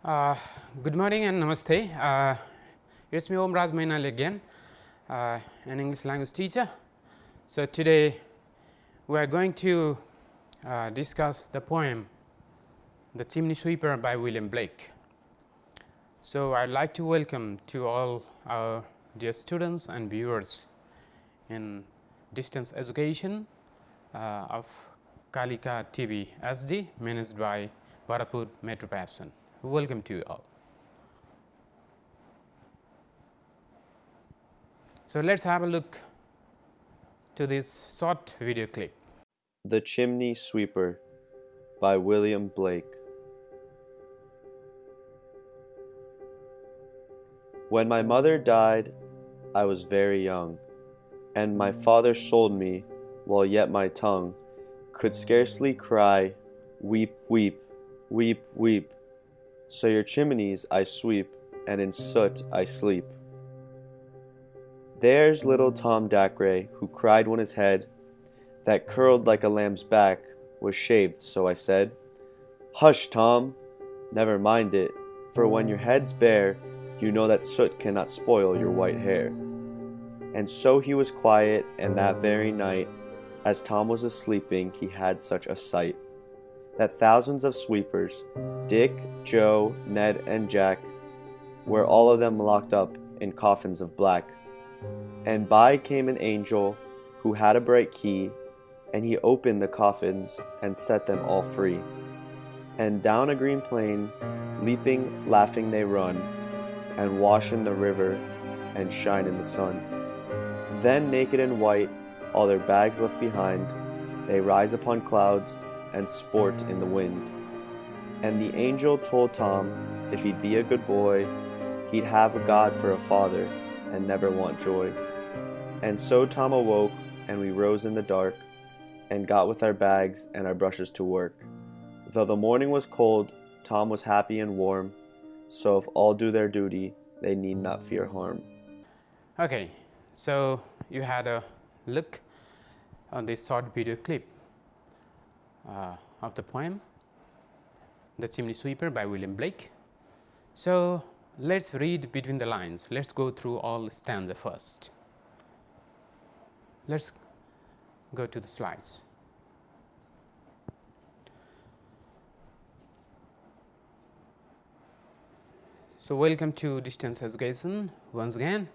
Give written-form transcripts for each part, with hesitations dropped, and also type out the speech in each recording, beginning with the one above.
Uh, Good morning and namaste. It's me Omraj Mainali again, an English language teacher. So today we are going to discuss the poem The Chimney Sweeper by William Blake. So I'd like to welcome to all our dear students and viewers in distance education of Kalika TV SD managed by Bharatpur Metro PABSON. Welcome to you all. So let's have a look to this short video clip. The Chimney Sweeper by William Blake. When my mother died, I was very young, and my father sold me while yet my tongue could scarcely cry, weep, weep, weep, weep. So your chimneys I sweep, and in soot I sleep. There's little Tom Dacre, who cried when his head, that curled like a lamb's back, was shaved, so I said, Hush, Tom, never mind it, for when your head's bare, you know that soot cannot spoil your white hair. And so he was quiet, and that very night, as Tom was a-sleeping, he had such a sight, that thousands of sweepers, Dick, Joe, Ned, and Jack, were all of them locked up in coffins of black. And by came an angel who had a bright key, and he opened the coffins and set them all free. And down a green plain, leaping, laughing they run, and wash in the river, and shine in the sun. Then naked and white, all their bags left behind, they rise upon clouds, and sport in the wind. And the angel told Tom, if he'd be a good boy, he'd have a God for a father, and never want joy. And so Tom awoke, and we rose in the dark, and got with our bags and our brushes to work. Though the morning was cold, Tom was happy and warm, so if all do their duty, they need not fear harm. Okay, so you had a look on this short video clip of the poem The Chimney Sweeper by William Blake. So let's read between the lines. Let's go through all stanza first. Let's go to the slides. So welcome to distance education once again.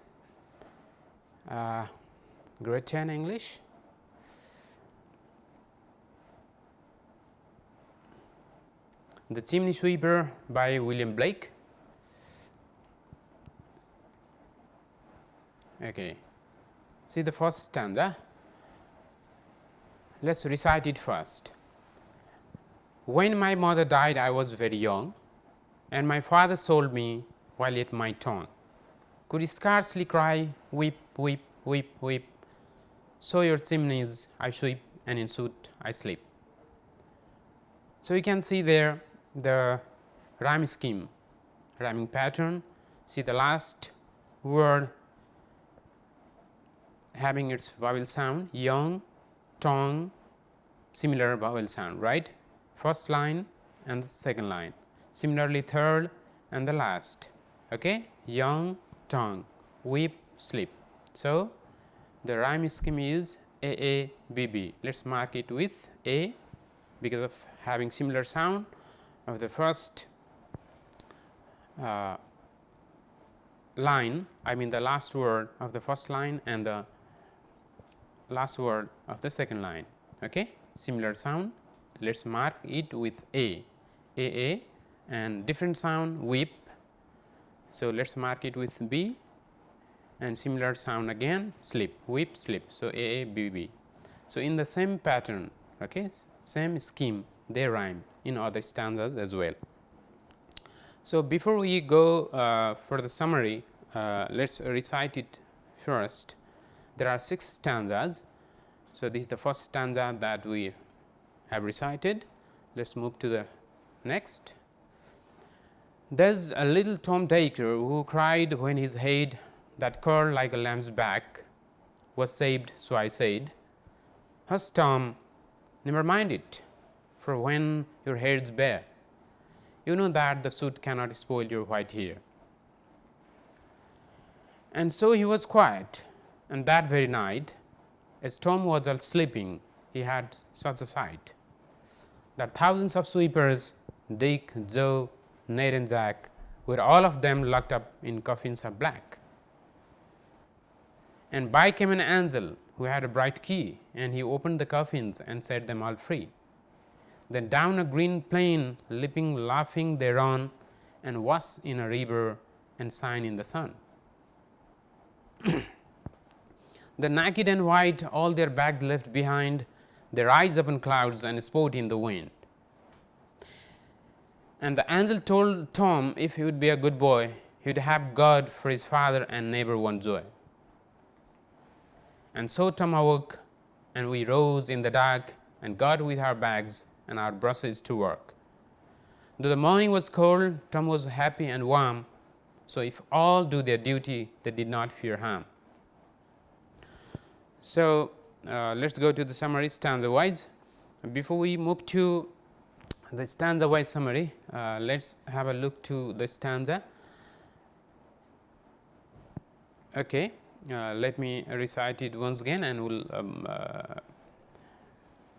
Grade 10 English. The Chimney Sweeper by William Blake. Okay, see the first stanza. Let's recite it first. When my mother died, I was very young, and my father sold me while yet my tongue could scarcely cry, weep, weep, weep, weep. So your chimneys I sweep, and in soot I sleep. So you can see there the rhyme scheme, rhyming pattern. See the last word having its vowel sound, young, tongue, similar vowel sound, right? First line and the second line. Similarly, third and the last. Okay, young, tongue, weep, sleep. So the rhyme scheme is A B B. Let's mark it with A because of having similar sound of the first line, I mean the last word of the first line and the last word of the second line. Okay, similar sound. Let's mark it with A, and different sound weep. So let's mark it with B, and similar sound again sleep, weep, sleep. So A B B. So in the same pattern, okay, same scheme, they rhyme in other stanzas as well. So before we go for the summary, let's recite it first. There are 6 stanzas. So this is the first stanza that we have recited. Let's move to the next. There's a little Tom Dacre who cried when his head that curled like a lamb's back was shaved, so I said, Hush, Tom, never mind it, for when your head's bare, you know that the soot cannot spoil your white hair. And so he was quiet, and that very night, as Tom was all sleeping, he had such a sight that thousands of sweepers, Dick, Joe, Ned and Jack, were all of them locked up in coffins of black. And by came an angel who had a bright key, and he opened the coffins and set them all free. Then down a green plain, leaping, laughing, they run, and wash in a river and shine in the sun. The naked and white, all their bags left behind, they rise up in clouds and sport in the wind. And the angel told Tom if he would be a good boy, he would have God for his father and never want joy. And so Tom awoke, and we rose in the dark and got with our bags and our brushes to work. Though the morning was cold, Tom was happy and warm, so if all do their duty, they did not fear harm. So, let's go to the summary stanza wise. Before we move to the stanza wise summary, let's have a look to the stanza. Okay, let me recite it once again, and we'll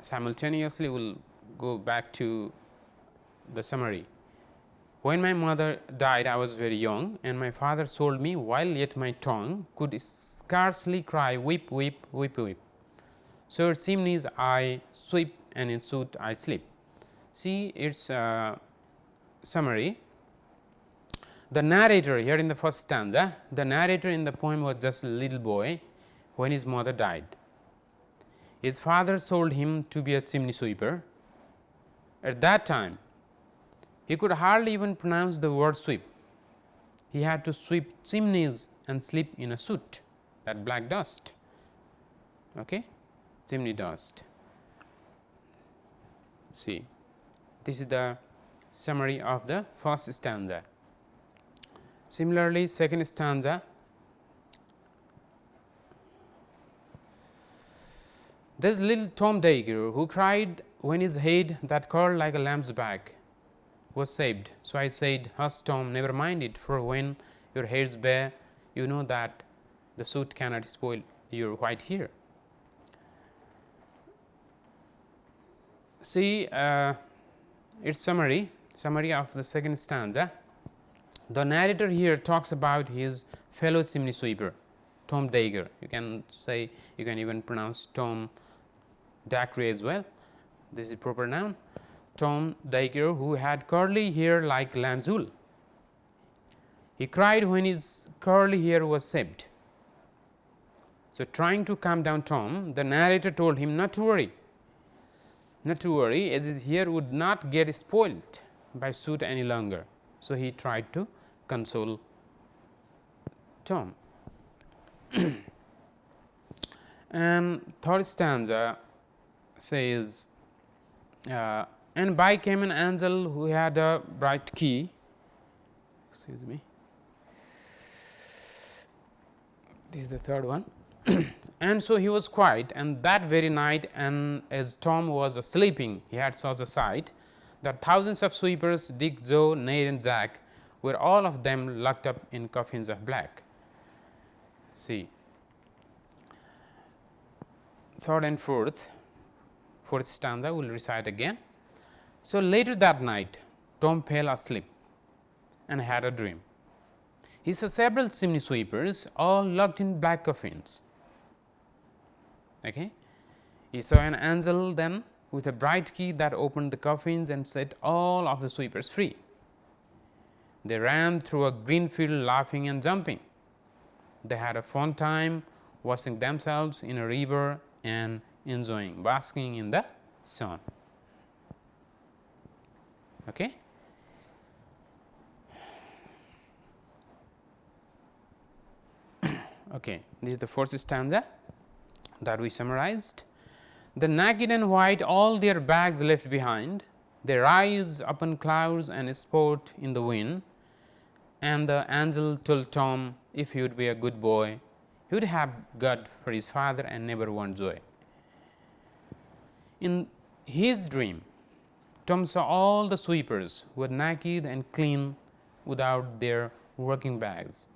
simultaneously we'll go back to the summary. When my mother died, I was very young, and my father sold me while yet my tongue could scarcely cry, weep, weep, weep, weep. So at chimneys I sweep, and in soot I sleep. See its summary. The narrator here in the first stanza, the narrator in the poem was just a little boy when his mother died. His father sold him to be a chimney sweeper. At that time, he could hardly even pronounce the word sweep. He had to sweep chimneys and sleep in a soot, that black dust, okay? Chimney dust. See, this is the summary of the first stanza. Similarly, second stanza, there is little Tom Dayker who cried when his head that curled like a lamb's back was saved. So I said, hush Tom, never mind it, for when your hair's bare, you know that the soot cannot spoil your white hair. See its summary of the second stanza. The narrator here talks about his fellow chimney sweeper, Tom Dayker. You can say, you can even pronounce Tom Dacre as well. This is proper noun. Tom Dayker, who had curly hair like lamb's wool. He cried when his curly hair was shaved. So, trying to calm down Tom, the narrator told him not to worry, as his hair would not get spoiled by soot any longer. So, he tried to console Tom. And third stanza says, and by came an angel who had a bright key. Excuse me. This is the third one. And so he was quiet, and that very night, and as Tom was sleeping, he had such a sight that thousands of sweepers, Dick, Joe, Ned and Jack, were all of them locked up in coffins of black. See, third and fourth stanza we will recite again. So, later that night, Tom fell asleep and had a dream. He saw several chimney sweepers all locked in black coffins. Okay. He saw an angel then with a bright key that opened the coffins and set all of the sweepers free. They ran through a green field laughing and jumping. They had a fun time washing themselves in a river and enjoying basking in the sun. Okay. Okay, this is the first stanza that we summarized. The naked and white, all their bags left behind, they rise upon clouds and sport in the wind. And the angel told Tom, if he would be a good boy, he would have God for his father and never want joy. In his dream, Tom saw all the sweepers were naked and clean without their working bags.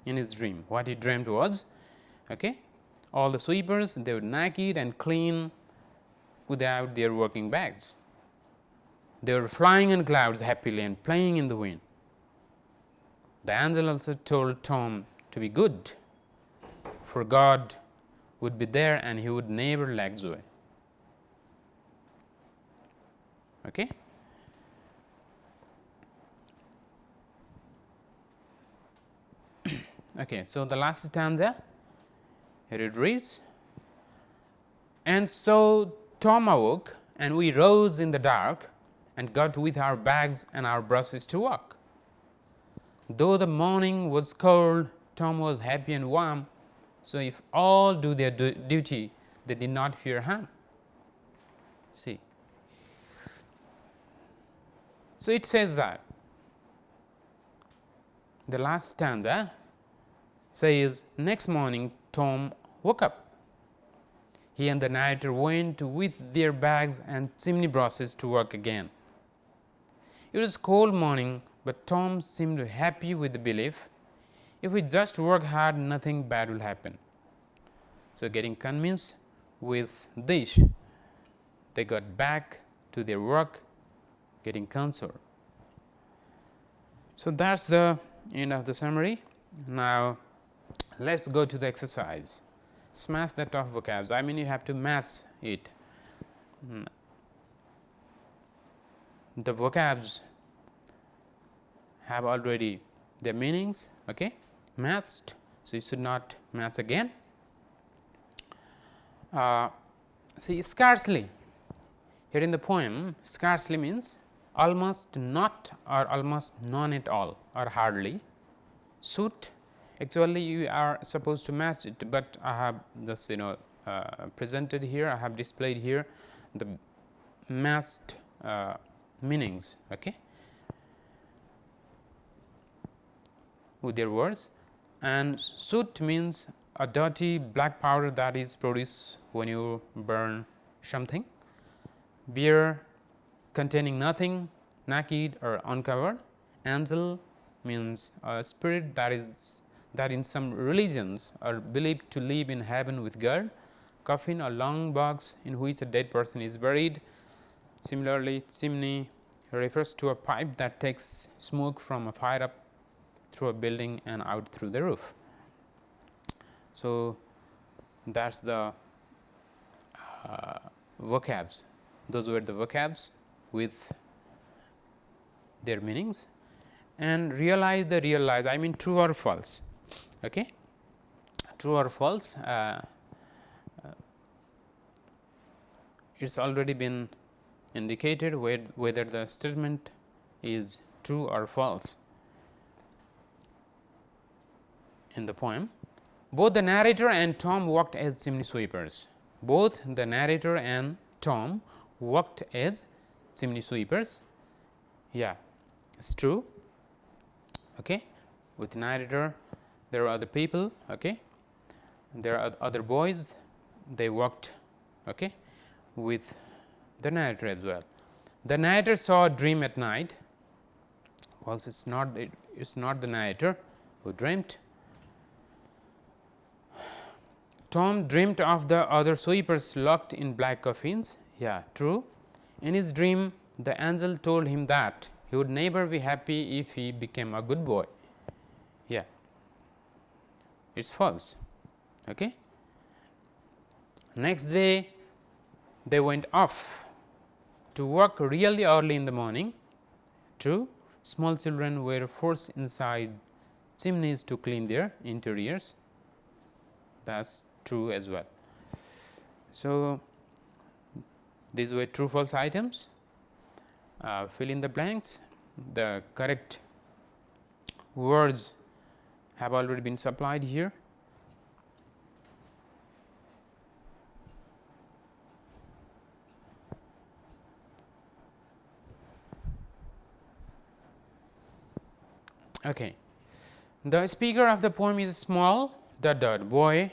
In his dream, what he dreamed was, okay, all the sweepers, they were naked and clean without their working bags. They were flying in clouds happily and playing in the wind. The angel also told Tom to be good, for God would be there and he would never lack joy. Okay. Okay, so the last stanza, here it reads, and so Tom awoke, and we rose in the dark and got with our bags and our brushes to work. Though the morning was cold, Tom was happy and warm, so if all do their duty, they did not fear harm. See. So it says that the last stanza says, next morning Tom woke up. He and the narrator went with their bags and chimney brushes to work again. It was a cold morning, but Tom seemed happy with the belief, if we just work hard, nothing bad will happen. So, getting convinced with this, they got back to their work, getting consoled. So, that is the end of the summary. Now, let us go to the exercise. Smash the top vocabs. I mean, you have to match it. The vocabs have already their meanings, okay, matched. So, you should not match again. See, scarcely, here in the poem, scarcely means almost not or almost none at all or hardly. Should, actually you are supposed to match it, but I have this presented here, I have displayed here the matched meanings, okay, with their words. And soot means a dirty black powder that is produced when you burn something. Beer containing nothing, naked or uncovered. Angel means a spirit that in some religions are believed to live in heaven with God. Coffin, a long box in which a dead person is buried. Similarly, chimney refers to a pipe that takes smoke from a fire up through a building and out through the roof. So, that is the vocabs. Those were the vocabs with their meanings. And realize the realize, I mean true or false. Okay? True or false, it's already been indicated whether the statement is true or false in the poem. Both the narrator and Tom worked as chimney sweepers. Both the narrator and Tom worked as chimney sweepers. Yeah, it's true. Okay, with narrator, there are other people. Okay, there are other boys. They worked. Okay, with the narrator as well. The narrator saw a dream at night. Well, it's not the narrator who dreamt. Tom dreamed of the other sweepers locked in black coffins. Yeah, true. In his dream, the angel told him that he would never be happy if he became a good boy. Yeah, it's false. Okay. Next day, they went off to work really early in the morning. True. Small children were forced inside chimneys to clean their interiors. That's true as well. So, these were true false items. Fill in the blanks. The correct words have already been supplied here. Okay. The speaker of the poem is small boy.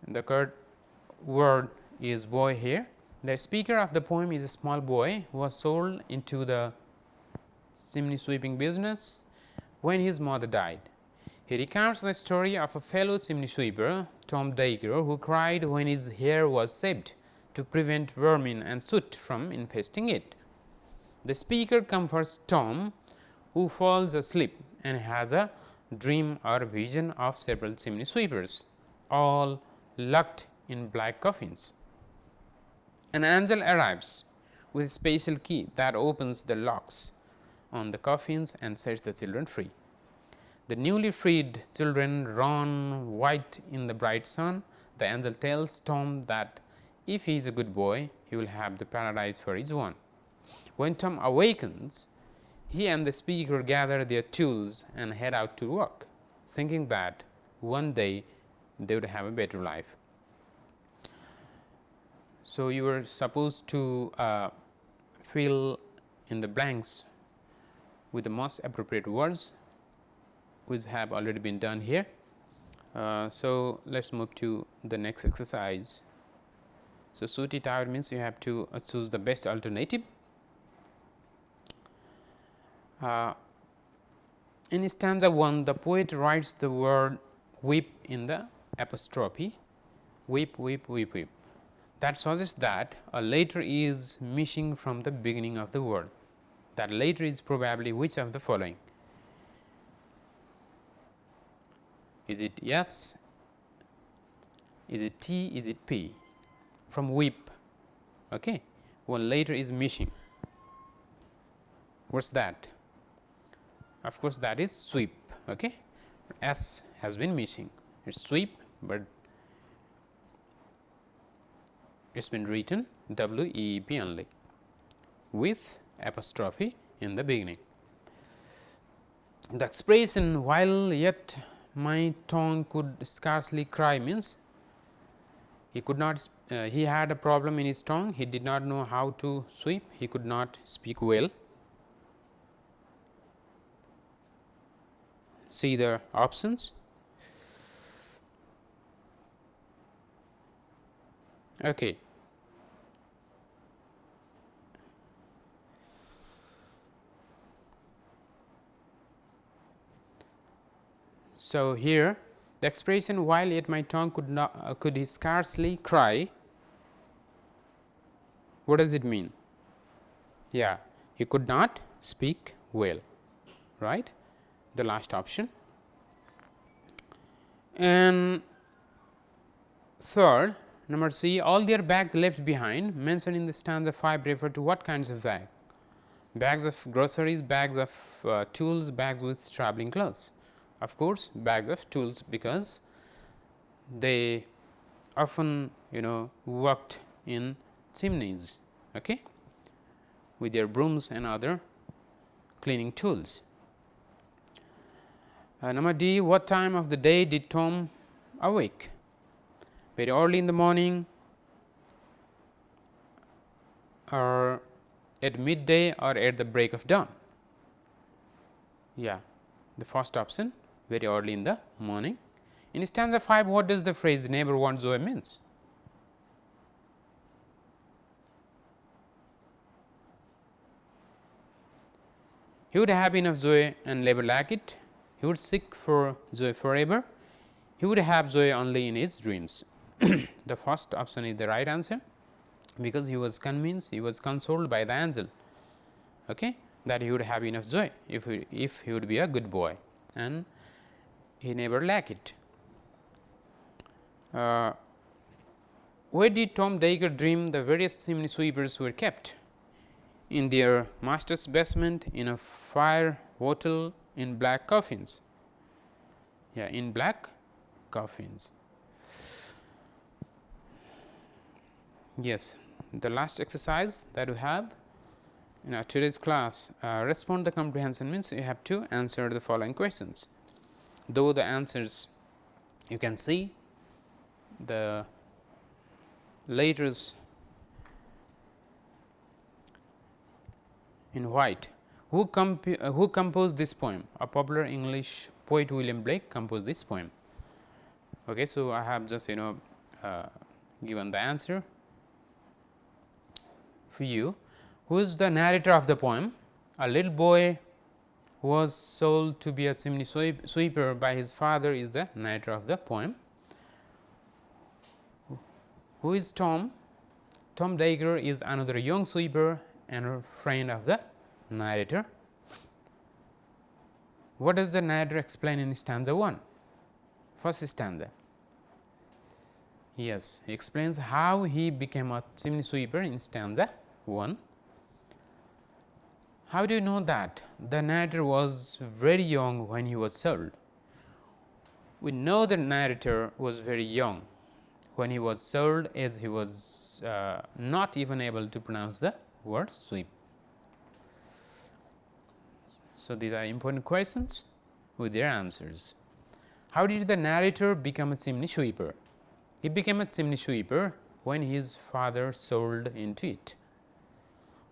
The correct word is boy here. The speaker of the poem is a small boy who was sold into the chimney sweeping business when his mother died. He recounts the story of a fellow chimney sweeper, Tom Dacre, who cried when his hair was shaved to prevent vermin and soot from infesting it. The speaker comforts Tom, who falls asleep and has a dream or vision of several chimney sweepers, all locked in black coffins. An angel arrives with a special key that opens the locks on the coffins and sets the children free. The newly freed children run white in the bright sun. The angel tells Tom that if he is a good boy, he will have the paradise for his own. When Tom awakens, he and the speaker gather their tools and head out to work, thinking that one day they would have a better life. So, you were supposed to fill in the blanks with the most appropriate words, which have already been done here. So, let us move to the next exercise. So, suit it out means you have to choose the best alternative. In stanza 1, the poet writes the word weep in the apostrophe, weep, weep, weep, weep. That suggests that a letter is missing from the beginning of the word. That letter is probably which of the following? Is it S? Is it T? Is it P? From weep, okay, one letter is missing. What's that? Of course, that is sweep. Okay, S has been missing. It's sweep, but it's been written WEEP only with apostrophe in the beginning. The expression while yet my tongue could scarcely cry means he could not. He had a problem in his tongue. He did not know how to sweep. He could not speak well. See the options. Okay. So, here the expression while yet my tongue could he scarcely cry, what does it mean? Yeah, he could not speak well, right, the last option. And third, number C, all their bags left behind mentioned in the stanza 5 refer to what kinds of bag? Bags of groceries, bags of tools, bags with traveling clothes. Of course, bags of tools, because they often worked in chimneys, okay, with their brooms and other cleaning tools. Number D, what time of the day did Tom awake? Very early in the morning, or at midday, or at the break of dawn? Yeah, the first option, very early in the morning. In stanza 5, what does the phrase neighbor wants joy means? He would have enough joy and never lack it. He would seek for joy forever. He would have joy only in his dreams. The first option is the right answer, because he was convinced, he was consoled by the angel, okay, that he would have enough joy if he would be a good boy, and he never lack it. Where did Tom Dacre dream the various chimney sweepers were kept? In their master's basement, in a fire hotel, in black coffins. Yeah, in black coffins. Yes, the last exercise that we have in our today's class, respond the comprehension means you have to answer the following questions. Though the answers you can see the letters in white. Who composed this poem? A popular English poet, William Blake, composed this poem. Okay, so I have just given the answer. for you. Who is the narrator of the poem? A little boy who was sold to be a chimney sweeper by his father is the narrator of the poem. Who is Tom? Tom Dagger is another young sweeper and a friend of the narrator. What does the narrator explain in stanza 1? First stanza. Yes, he explains how he became a chimney sweeper in stanza 1. How do you know that? The narrator was very young when he was sold. We know the narrator was very young when he was sold, as he was not even able to pronounce the word sweep. So, these are important questions with their answers. How did the narrator become a chimney sweeper? He became a chimney sweeper when his father sold into it.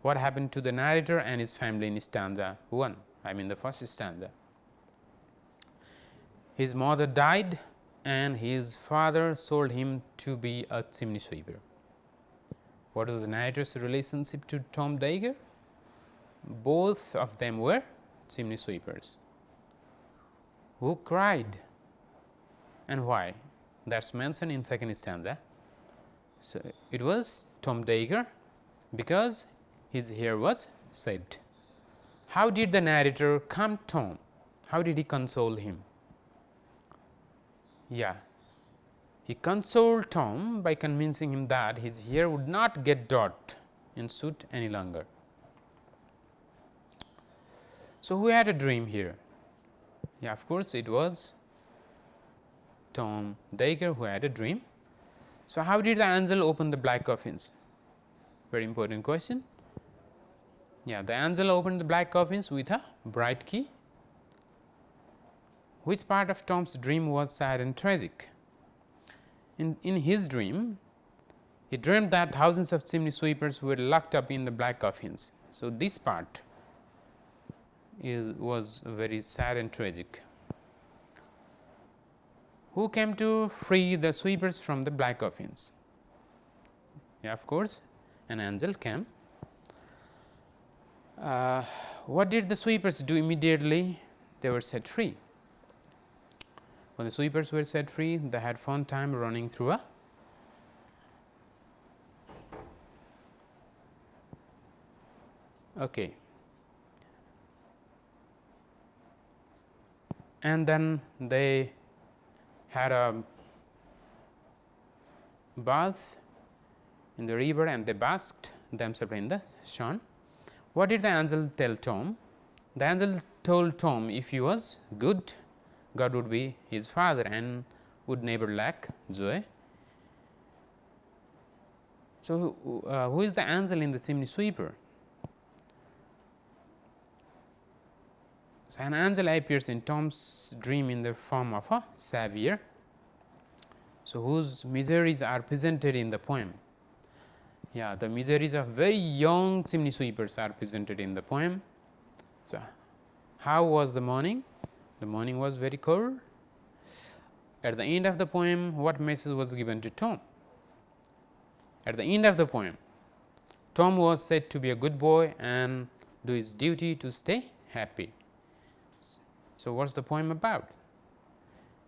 What happened to the narrator and his family in stanza 1? I mean the first stanza. His mother died and his father sold him to be a chimney sweeper. What was the narrator's relationship to Tom Dagger? Both of them were chimney sweepers. Who cried and why? That is mentioned in second stanza. So, it was Tom Dagger because his hair was shaved. How did the narrator calm Tom? How did he console him? Yeah, he consoled Tom by convincing him that his hair would not get dirt in suit any longer. So, who had a dream here? Yeah, of course, it was Tom Dagger who had a dream. So, how did the angel open the black coffins? Very important question. Yeah, the angel opened the black coffins with a bright key. Which part of Tom's dream was sad and tragic? In his dream, he dreamed that thousands of chimney sweepers were locked up in the black coffins. So, this part was very sad and tragic. Who came to free the sweepers from the black coffins? Yeah, of course, an angel came. What did the sweepers do immediately? They were set free. When the sweepers were set free, they had fun time running through a okay. And then they had a bath in the river and they basked themselves in the sun. What did the angel tell Tom? The angel told Tom if he was good, God would be his father and would never lack joy. So, who is the angel in the chimney sweeper? So, an angel appears in Tom's dream in the form of a savior. So, whose miseries are presented in the poem? Yeah, the miseries of very young chimney sweepers are presented in the poem. So, how was the morning? The morning was very cold. At the end of the poem, what message was given to Tom? At the end of the poem, Tom was said to be a good boy and do his duty to stay happy. So, what is the poem about?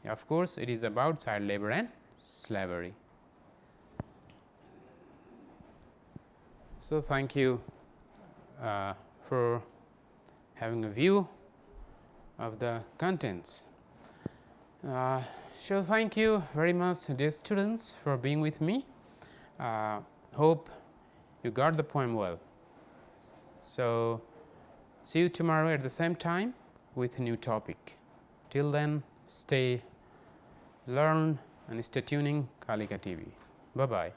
Yeah, of course, it is about child labor and slavery. So, thank you for having a view of the contents. So, thank you very much dear students for being with me. Hope you got the poem well. So, see you tomorrow at the same time with a new topic. Till then, stay, learn and stay tuning Kalika TV. Bye bye.